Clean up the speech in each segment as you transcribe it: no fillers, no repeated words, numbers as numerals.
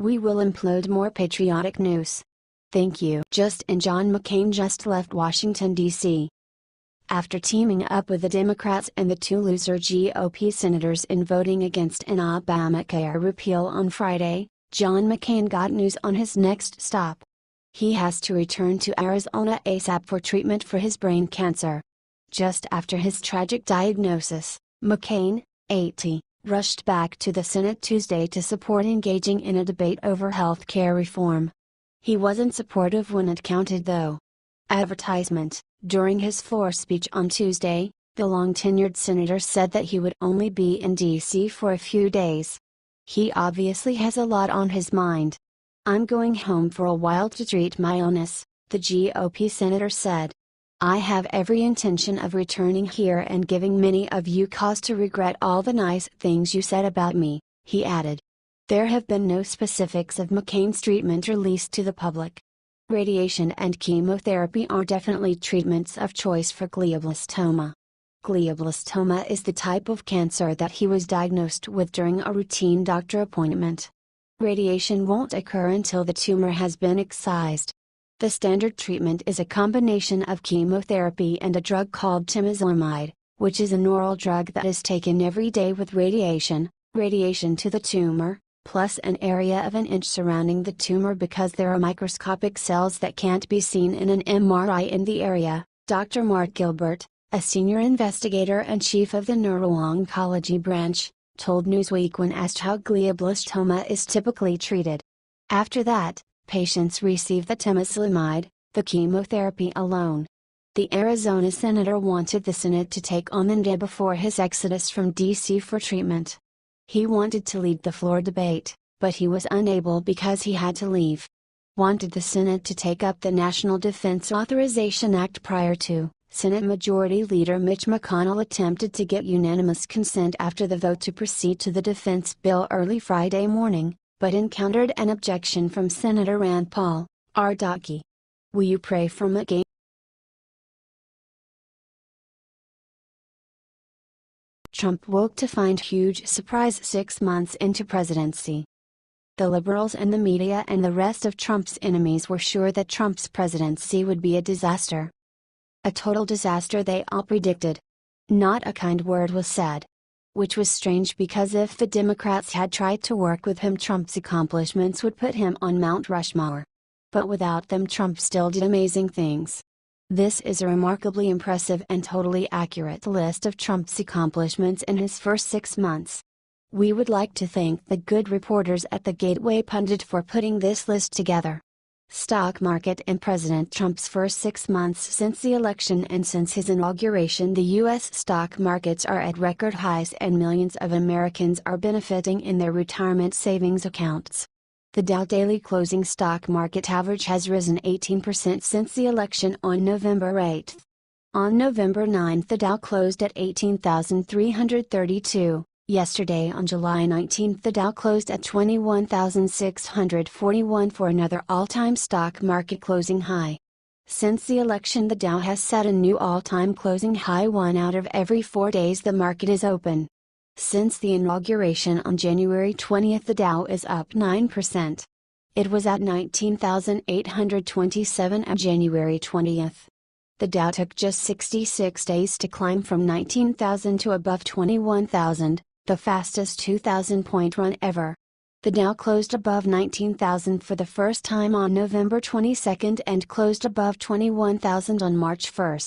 We will implode more patriotic news. Thank you. John McCain just left Washington, D.C. After teaming up with the Democrats and the two loser GOP senators in voting against an Obamacare repeal on Friday, John McCain got news on his next stop. He has to return to Arizona ASAP for treatment for his brain cancer. Just after his tragic diagnosis, McCain, 80, rushed back to the Senate Tuesday to support engaging in a debate over health care reform. He wasn't supportive when it counted though. Advertisement. During his floor speech on Tuesday, the long-tenured senator said that he would only be in D.C. for a few days. He obviously has a lot on his mind. I'm going home for a while to treat my illness, the GOP senator said. I have every intention of returning here and giving many of you cause to regret all the nice things you said about me, he added. There have been no specifics of McCain's treatment released to the public. Radiation and chemotherapy are definitely treatments of choice for glioblastoma. Glioblastoma is the type of cancer that he was diagnosed with during a routine doctor appointment. Radiation won't occur until the tumor has been excised. The standard treatment is a combination of chemotherapy and a drug called temozolomide, which is an oral drug that is taken every day with radiation to the tumor, plus an area of an inch surrounding the tumor because there are microscopic cells that can't be seen in an MRI in the area, Dr. Mark Gilbert, a senior investigator and chief of the neuro-oncology branch, told Newsweek when asked how glioblastoma is typically treated. After that, patients receive the temozolomide, the chemotherapy alone. The Arizona senator wanted the Senate to take on the day before his exodus from D.C. for treatment. He wanted to lead the floor debate, but he was unable because he had to leave. Wanted the Senate to take up the National Defense Authorization Act prior to. Senate Majority Leader Mitch McConnell attempted to get unanimous consent after the vote to proceed to the defense bill early Friday morning, but encountered an objection from Senator Rand Paul, RDocky. Will you pray for McCain? Trump woke to find huge surprise 6 months into presidency. The liberals and the media and the rest of Trump's enemies were sure that Trump's presidency would be a disaster. A total disaster they all predicted. Not a kind word was said. Which was strange because if the Democrats had tried to work with him, Trump's accomplishments would put him on Mount Rushmore. But without them, Trump still did amazing things. This is a remarkably impressive and totally accurate list of Trump's accomplishments in his first 6 months. We would like to thank the good reporters at the Gateway Pundit for putting this list together. Stock market in President Trump's first 6 months since the election and since his inauguration, the U.S. stock markets are at record highs and millions of Americans are benefiting in their retirement savings accounts. The Dow daily closing stock market average has risen 18% since the election on November 8. On November 9 the Dow closed at 18,332, yesterday on July 19 the Dow closed at 21,641 for another all-time stock market closing high. Since the election the Dow has set a new all-time closing high 1 out of every 4 days the market is open. Since the inauguration on January 20 the Dow is up 9%. It was at 19,827 on January 20. The Dow took just 66 days to climb from 19,000 to above 21,000, the fastest 2,000-point run ever. The Dow closed above 19,000 for the first time on November 22 and closed above 21,000 on March 1.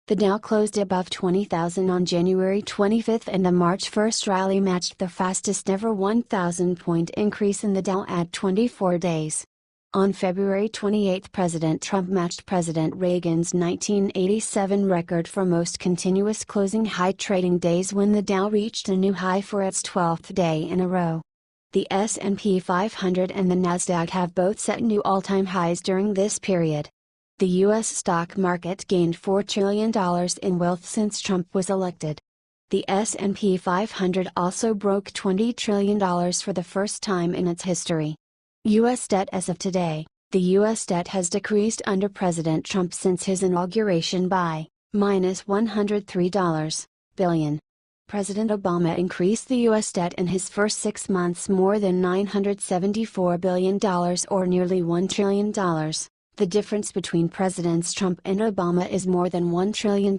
The Dow closed above 20,000 on January 25 and the March 1 rally matched the fastest ever 1,000-point increase in the Dow at 24 days. On February 28 President Trump matched President Reagan's 1987 record for most continuous closing high trading days when the Dow reached a new high for its 12th day in a row. The S&P 500 and the Nasdaq have both set new all-time highs during this period. The U.S. stock market gained $4 trillion in wealth since Trump was elected. The S&P 500 also broke $20 trillion for the first time in its history. U.S. debt as of today, the U.S. debt has decreased under President Trump since his inauguration by -$103 billion. President Obama increased the U.S. debt in his first 6 months more than $974 billion or nearly $1 trillion. The difference between Presidents Trump and Obama is more than $1 trillion.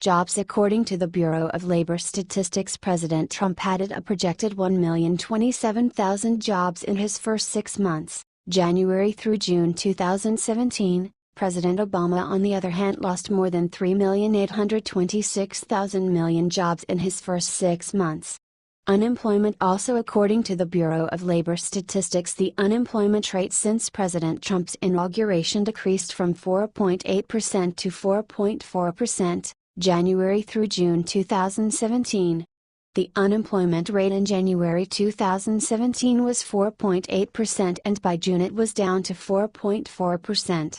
Jobs. According to the Bureau of Labor Statistics, President Trump added a projected 1,027,000 jobs in his first 6 months, January through June 2017. President Obama, on the other hand, lost more than 3,826,000 jobs in his first 6 months. Unemployment. Also, according to the Bureau of Labor Statistics, the unemployment rate since President Trump's inauguration decreased from 4.8% to 4.4%, January through June 2017. The unemployment rate in January 2017 was 4.8% and by June it was down to 4.4%.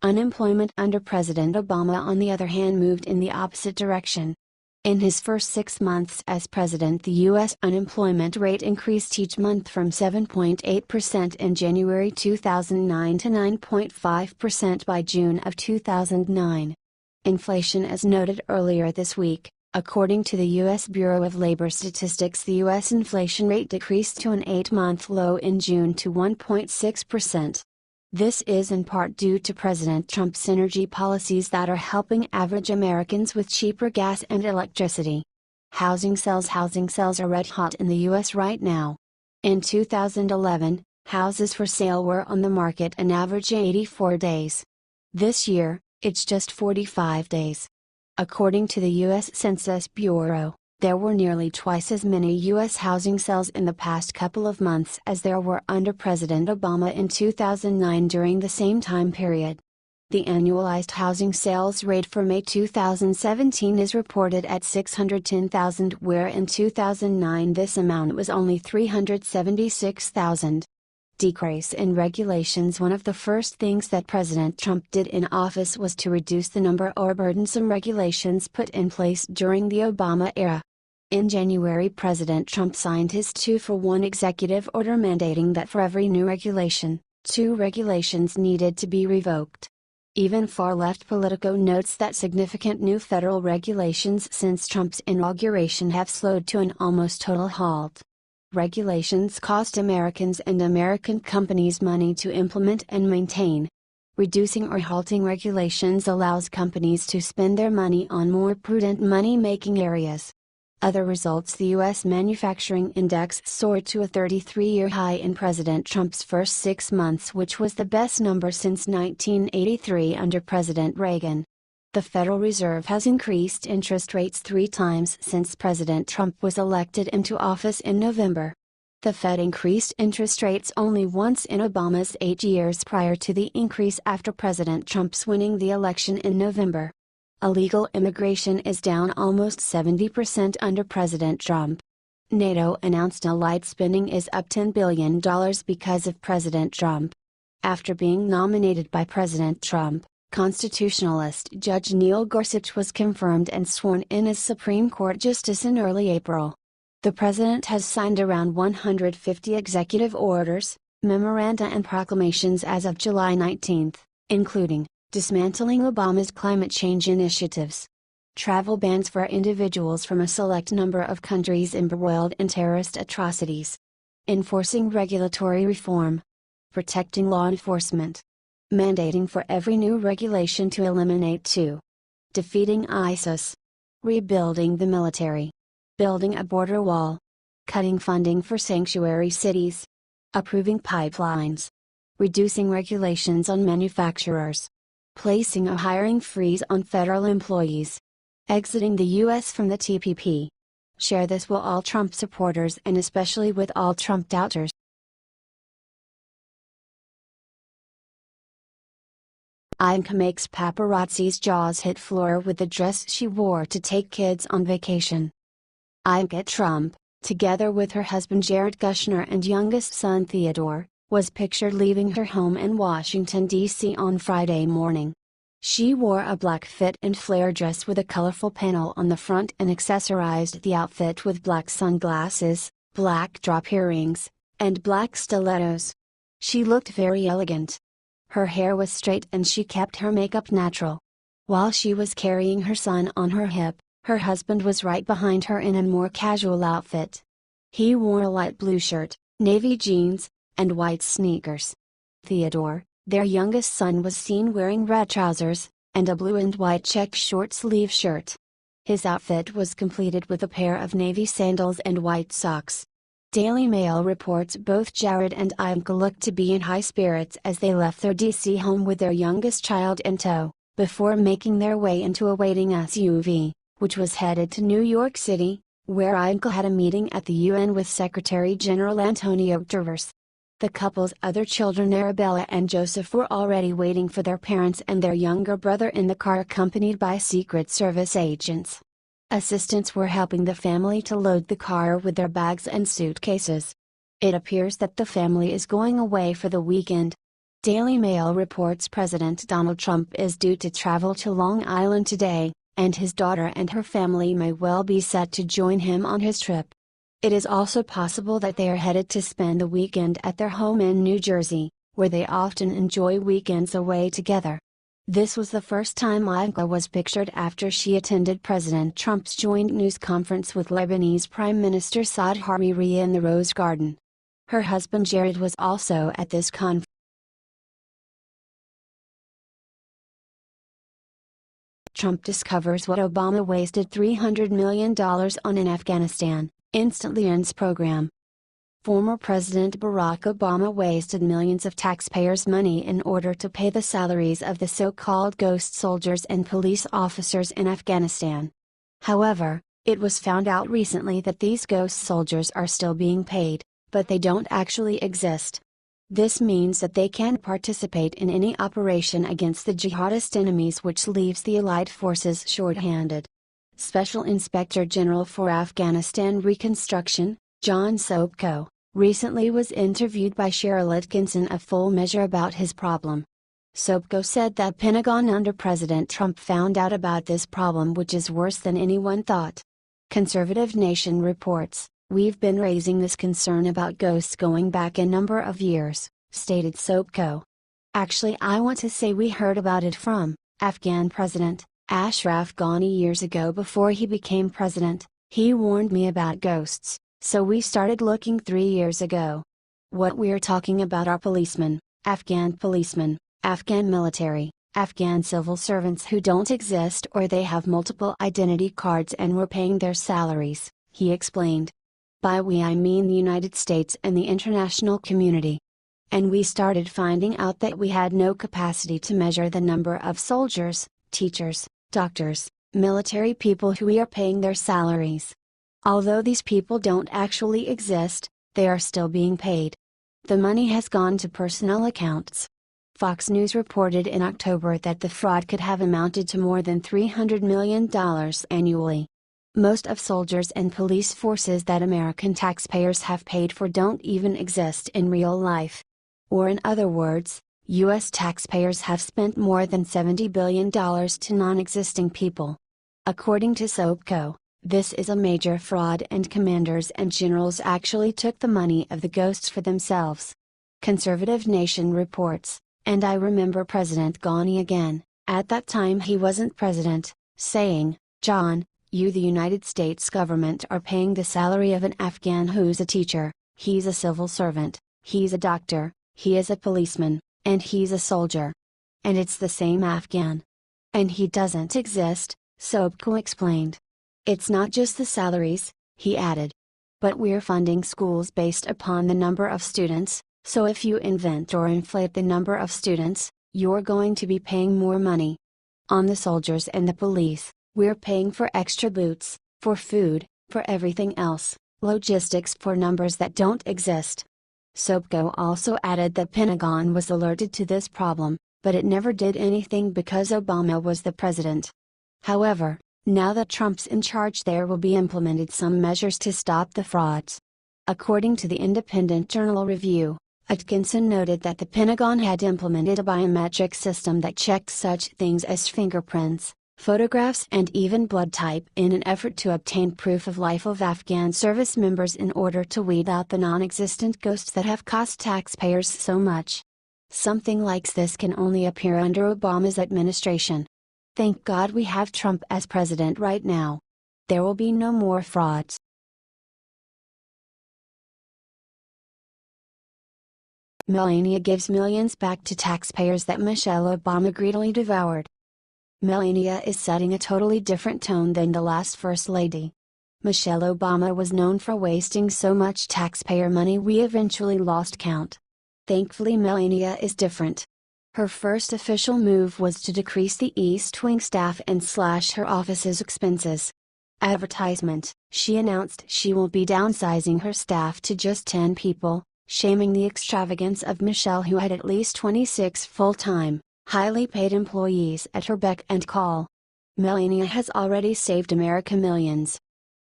Unemployment under President Obama, on the other hand, moved in the opposite direction. In his first 6 months as president, the U.S. unemployment rate increased each month from 7.8% in January 2009 to 9.5% by June of 2009. Inflation. As noted earlier this week, according to the U.S. Bureau of Labor Statistics, the U.S. inflation rate decreased to an 8-month low in June to 1.6%. This is in part due to President Trump's energy policies that are helping average Americans with cheaper gas and electricity. Housing sales. Housing sales are red hot in the U.S. right now. In 2011, houses for sale were on the market an average 84 days. This year, it's just 45 days. According to the U.S. Census Bureau, there were nearly twice as many U.S. housing sales in the past couple of months as there were under President Obama in 2009 during the same time period. The annualized housing sales rate for May 2017 is reported at 610,000, where in 2009 this amount was only 376,000. Decrease in regulations. One of the first things that President Trump did in office was to reduce the number or burdensome regulations put in place during the Obama era. In January, President Trump signed his 2-for-1 executive order mandating that for every new regulation, 2 regulations needed to be revoked. Even far-left Politico notes that significant new federal regulations since Trump's inauguration have slowed to an almost total halt. Regulations cost Americans and American companies money to implement and maintain. Reducing or halting regulations allows companies to spend their money on more prudent money-making areas. Other results. The U.S. Manufacturing Index soared to a 33-year high in President Trump's first 6 months, which was the best number since 1983 under President Reagan. The Federal Reserve has increased interest rates 3 times since President Trump was elected into office in November. The Fed increased interest rates only once in Obama's 8 years prior to the increase after President Trump's winning the election in November. Illegal immigration is down almost 70% under President Trump. NATO announced allied spending is up $10 billion because of President Trump. After being nominated by President Trump, constitutionalist Judge Neil Gorsuch was confirmed and sworn in as Supreme Court Justice in early April. The president has signed around 150 executive orders, memoranda and proclamations as of July 19, including dismantling Obama's climate change initiatives, travel bans for individuals from a select number of countries embroiled in terrorist atrocities, enforcing regulatory reform, protecting law enforcement, mandating for every new regulation to eliminate 2, defeating ISIS, rebuilding the military, building a border wall, cutting funding for sanctuary cities, approving pipelines, reducing regulations on manufacturers, placing a hiring freeze on federal employees, exiting the U.S. from the TPP. Share this with all Trump supporters and especially with all Trump doubters. Ivanka makes paparazzi's jaws hit floor with the dress she wore to take kids on vacation. Ivanka Trump, together with her husband Jared Kushner and youngest son Theodore, was pictured leaving her home in Washington, D.C. on Friday morning. She wore a black fit and flare dress with a colorful panel on the front and accessorized the outfit with black sunglasses, black drop earrings, and black stilettos. She looked very elegant. Her hair was straight and she kept her makeup natural. While she was carrying her son on her hip, Her husband was right behind her in a more casual outfit. He wore a light blue shirt, navy jeans, and white sneakers. Theodore, their youngest son, was seen wearing red trousers, and a blue and white check short-sleeve shirt. His outfit was completed with a pair of navy sandals and white socks. Daily Mail reports both Jared and Ivanka looked to be in high spirits as they left their DC home with their youngest child in tow, before making their way into a waiting SUV, which was headed to New York City, where Ivanka had a meeting at the UN with Secretary General Antonio Guterres. The couple's other children, Arabella and Joseph, were already waiting for their parents and their younger brother in the car, accompanied by Secret Service agents. Assistants were helping the family to load the car with their bags and suitcases. It appears that the family is going away for the weekend. Daily Mail reports President Donald Trump is due to travel to Long Island today, and his daughter and her family may well be set to join him on his trip. It is also possible that they are headed to spend the weekend at their home in New Jersey, where they often enjoy weekends away together. This was the first time Ivanka was pictured after she attended President Trump's joint news conference with Lebanese Prime Minister Saad Hariri in the Rose Garden. Her husband Jared was also at this conference. Trump discovers what Obama wasted $300 million on in Afghanistan, instantly ends program. Former President Barack Obama wasted millions of taxpayers' money in order to pay the salaries of the so-called ghost soldiers and police officers in Afghanistan. However, it was found out recently that these ghost soldiers are still being paid, but they don't actually exist. This means that they can't participate in any operation against the jihadist enemies, which leaves the Allied forces short-handed. Special Inspector General for Afghanistan Reconstruction, John Sobko, recently was interviewed by Cheryl Atkinson of Full Measure about his problem. Sobko said that Pentagon under President Trump found out about this problem, which is worse than anyone thought. Conservative Nation reports, "We've been raising this concern about ghosts going back a number of years," stated Sobko. "Actually, I want to say we heard about it from Afghan President Ashraf Ghani years ago before he became president. He warned me about ghosts. So we started looking 3 years ago. What we're talking about are policemen, Afghan military, Afghan civil servants who don't exist, or they have multiple identity cards and we're paying their salaries," he explained. "By we I mean the United States and the international community. And we started finding out that we had no capacity to measure the number of soldiers, teachers, doctors, military people who we are paying their salaries. Although these people don't actually exist, they are still being paid. The money has gone to personnel accounts." Fox News reported in October that the fraud could have amounted to more than $300 million annually. Most of soldiers and police forces that American taxpayers have paid for don't even exist in real life. Or in other words, U.S. taxpayers have spent more than $70 billion to non-existing people. According to Sobko, this is a major fraud, and commanders and generals actually took the money of the ghosts for themselves. Conservative Nation reports, and I remember President Ghani again, at that time he wasn't president, saying, "John, you, the United States government, are paying the salary of an Afghan who's a teacher, he's a civil servant, he's a doctor, he is a policeman, and he's a soldier. And it's the same Afghan. And he doesn't exist," Sobko explained. "It's not just the salaries," he added. "But we're funding schools based upon the number of students, so if you invent or inflate the number of students, you're going to be paying more money. On the soldiers and the police, we're paying for extra boots, for food, for everything else, logistics for numbers that don't exist." Sobko also added that Pentagon was alerted to this problem, but it never did anything because Obama was the president. However, now that Trump's in charge, there will be implemented some measures to stop the frauds. According to the Independent Journal Review, Atkinson noted that the Pentagon had implemented a biometric system that checked such things as fingerprints, photographs, and even blood type in an effort to obtain proof of life of Afghan service members in order to weed out the non-existent ghosts that have cost taxpayers so much. Something like this can only appear under Obama's administration. Thank God we have Trump as president right now, There will be no more frauds. Melania gives millions back to taxpayers that Michelle Obama greedily devoured. Melania is setting a totally different tone than the last First Lady. Michelle Obama was known for wasting so much taxpayer money we eventually lost count. Thankfully, Melania is different. Her first official move was to decrease the East Wing staff and slash her office's expenses. Advertisement: she announced she will be downsizing her staff to just 10 people, shaming the extravagance of Michelle, who had at least 26 full-time, highly paid employees at her beck and call. Melania has already saved America millions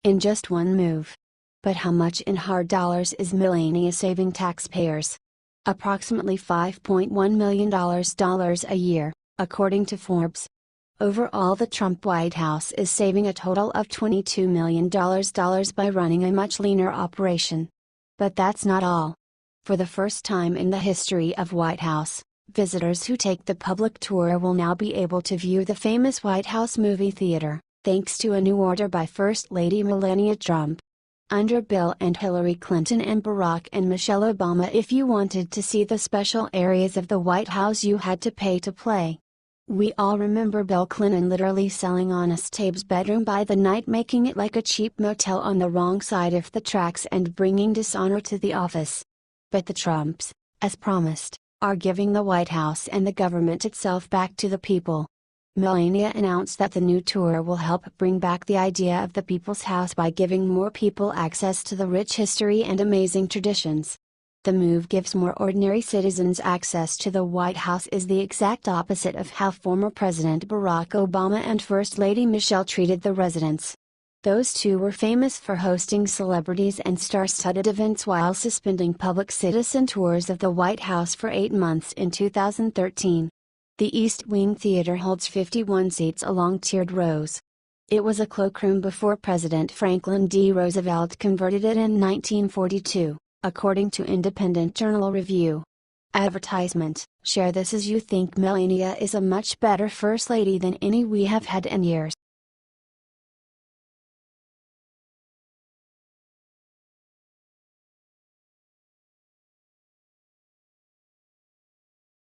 in just one move. But how much in hard dollars is Melania saving taxpayers? Approximately $5.1 million a year, according to Forbes. Overall, the Trump White House is saving a total of $22 million by running a much leaner operation. But that's not all. For the first time in the history of White House, visitors who take the public tour will now be able to view the famous White House movie theater, thanks to a new order by First Lady Melania Trump. Under Bill and Hillary Clinton and Barack and Michelle Obama, if you wanted to see the special areas of the White House, you had to pay to play. We all remember Bill Clinton literally selling Honest Abe's bedroom by the night, making it like a cheap motel on the wrong side of the tracks and bringing dishonor to the office. But the Trumps, as promised, are giving the White House and the government itself back to the people. Melania announced that the new tour will help bring back the idea of the People's House by giving more people access to the rich history and amazing traditions. The move gives more ordinary citizens access to the White House is the exact opposite of how former President Barack Obama and First Lady Michelle treated the residents. Those two were famous for hosting celebrities and star-studded events while suspending public citizen tours of the White House for 8 months in 2013. The East Wing Theater holds 51 seats along tiered rows. It was a cloakroom before President Franklin D. Roosevelt converted it in 1942, according to Independent Journal Review. Advertisement: share this as you think Melania is a much better First Lady than any we have had in years.